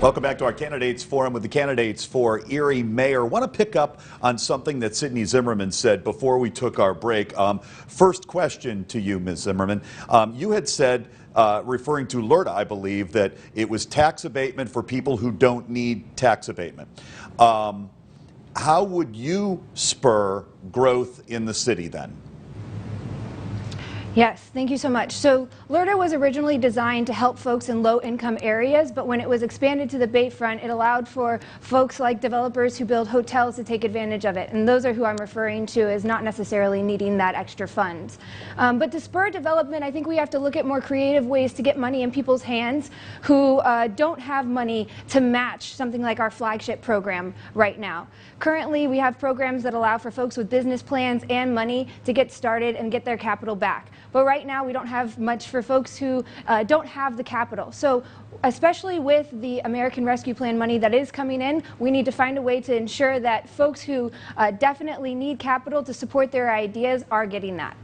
Welcome back to our Candidates Forum with the candidates for Erie Mayor. I want to pick up on something that Sydney Zimmerman said before we took our break. First question to you, Ms. Zimmerman. You had said, referring to LRTA, I believe, that it was tax abatement for people who don't need tax abatement. How would you spur growth in the city then? Yes, thank you so much. So LRTA was originally designed to help folks in low-income areas, but when it was expanded to the Bayfront, it allowed for folks like developers who build hotels to take advantage of it. And those are who I'm referring to as not necessarily needing that extra funds. But to spur development, I think we have to look at more creative ways to get money in people's hands who don't have money to match something like our flagship program right now. Currently, we have programs that allow for folks with business plans and money to get started and get their capital back. But right now, we don't have much for folks who don't have the capital. So especially with the American Rescue Plan money that is coming in, we need to find a way to ensure that folks who definitely need capital to support their ideas are getting that.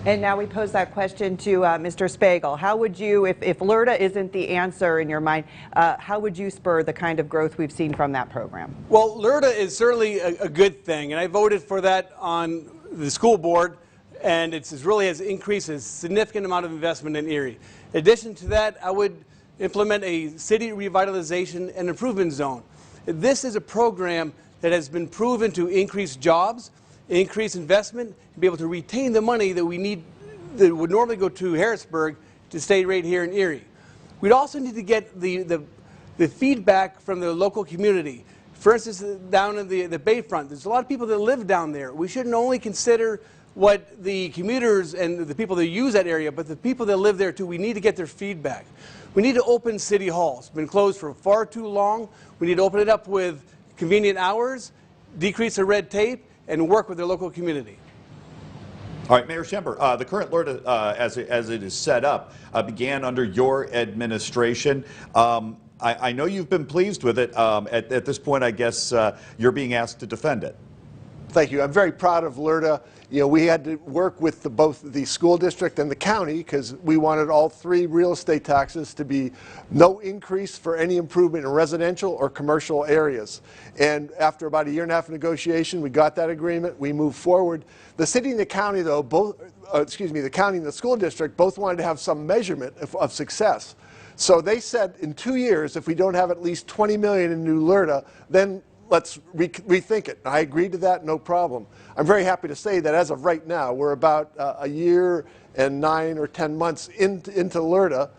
And now we pose that question to Mr. Spagel. How would you, if LRTA isn't the answer in your mind, how would you spur the kind of growth we've seen from that program? Well, LRTA is certainly a good thing, and I voted for that on the school board, and it really has increased a significant amount of investment in Erie. In addition to that, I would implement a city revitalization and improvement zone. This is a program that has been proven to increase jobs, increase investment, and be able to retain the money that we need that would normally go to Harrisburg to stay right here in Erie. We'd also need to get the feedback from the local community. For instance, down in the Bayfront, there's a lot of people that live down there. We shouldn't only consider what the commuters and the people that use that area, but the people that live there too. We need to get their feedback. We need to open City Hall. It's been closed for far too long. We need to open it up with convenient hours, decrease the red tape, and work with their local community. All right, Mayor Schember, the current LRTA, as it is set up, began under your administration. I know you've been pleased with it. At this point, I guess you're being asked to defend it. Thank you. I'm very proud of LRTA. You know, we had to work with both the school district and the county because we wanted all three real estate taxes to be no increase for any improvement in residential or commercial areas. And after about a year and a half of negotiation, we got that agreement. We moved forward. The city and the county, though, the county and the school district both wanted to have some measurement of success. So they said in 2 years, if we don't have at least $20 million in new LRTA, then let's rethink it. I agreed to that, no problem. I'm very happy to say that as of right now, we're about a year and 9 or 10 months into LRTA,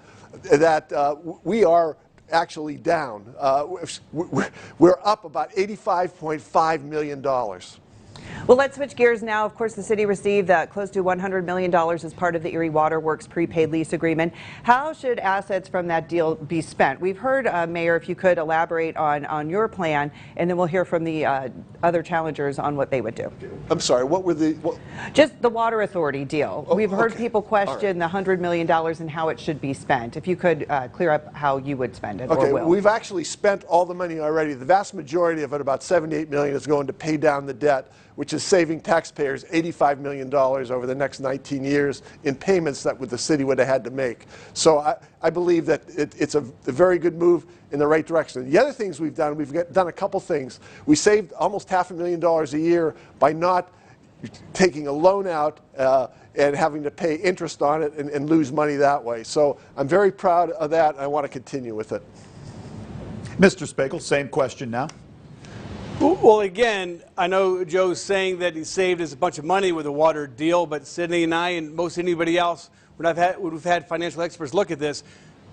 that we are actually down. We're up about $85.5 million. Well, let's switch gears now. Of course, the city received close to $100 million as part of the Erie Waterworks prepaid lease agreement. How should assets from that deal be spent? We've heard, Mayor, if you could elaborate on your plan, and then we'll hear from the other challengers on what they would do. I'm sorry, what were the... Just the Water Authority deal. We've heard people question right. the $100 million and how it should be spent. If you could clear up how you would spend it, okay, or will. We've actually spent all the money already. The vast majority of it, about $78 million, is going to pay down the debt, which is saving taxpayers $85 million over the next 19 years in payments that the city would have had to make. So I believe that it's a very good move in the right direction. The other things we've done a couple things. We saved almost $500,000 a year by not taking a loan out and having to pay interest on it and lose money that way. So I'm very proud of that, and I want to continue with it. Mr. Spagel, same question now. Well, again, I know Joe's saying that he saved us a bunch of money with the water deal, but Sydney and I and most anybody else, when we've had financial experts look at this,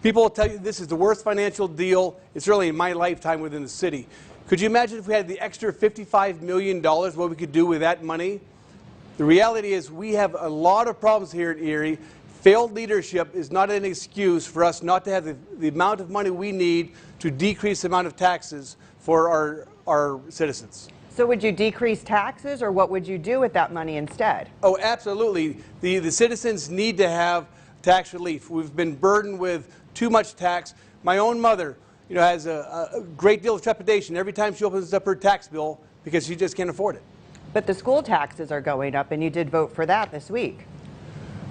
people will tell you this is the worst financial deal, it's really in my lifetime within the city. Could you imagine if we had the extra $55 million, what we could do with that money? The reality is we have a lot of problems here in Erie. Failed leadership is not an excuse for us not to have the amount of money we need to decrease the amount of taxes for our citizens. So would you decrease taxes, or what would you do with that money instead? Oh, absolutely. The citizens need to have tax relief. We've been burdened with too much tax. My own mother, has a great deal of trepidation every time she opens up her tax bill because she just can't afford it. But the school taxes are going up, and you did vote for that this week.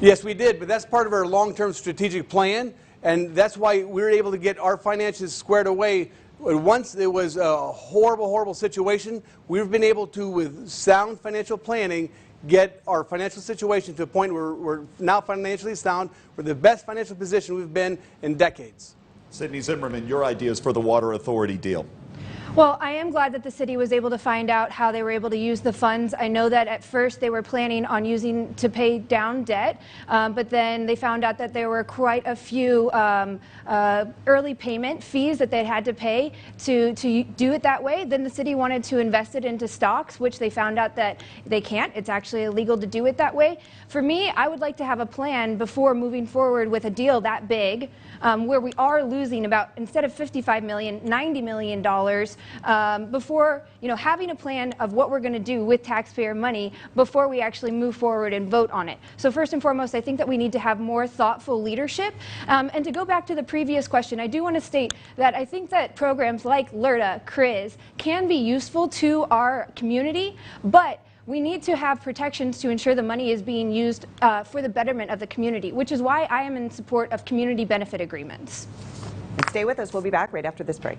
Yes, we did, but that's part of our long-term strategic plan. And that's why we were able to get our finances squared away. Once it was a horrible, horrible situation, we've been able to, with sound financial planning, get our financial situation to a point where we're now financially sound. We're the best financial position we've been in decades. Sydney Zimmerman, your ideas for the Water Authority deal. Well, I am glad that the city was able to find out how they were able to use the funds. I know that at first they were planning on using to pay down debt, but then they found out that there were quite a few early payment fees that they had to pay to do it that way. Then the city wanted to invest it into stocks, which they found out that they can't. It's actually illegal to do it that way. For me, I would like to have a plan before moving forward with a deal that big, where we are losing about, instead of $55 million, $90 million, before, having a plan of what we're going to do with taxpayer money before we actually move forward and vote on it. So first and foremost, I think that we need to have more thoughtful leadership. And to go back to the previous question, I do want to state that I think that programs like LRTA, CRIZ can be useful to our community, but we need to have protections to ensure the money is being used for the betterment of the community, which is why I am in support of community benefit agreements. And stay with us. We'll be back right after this break.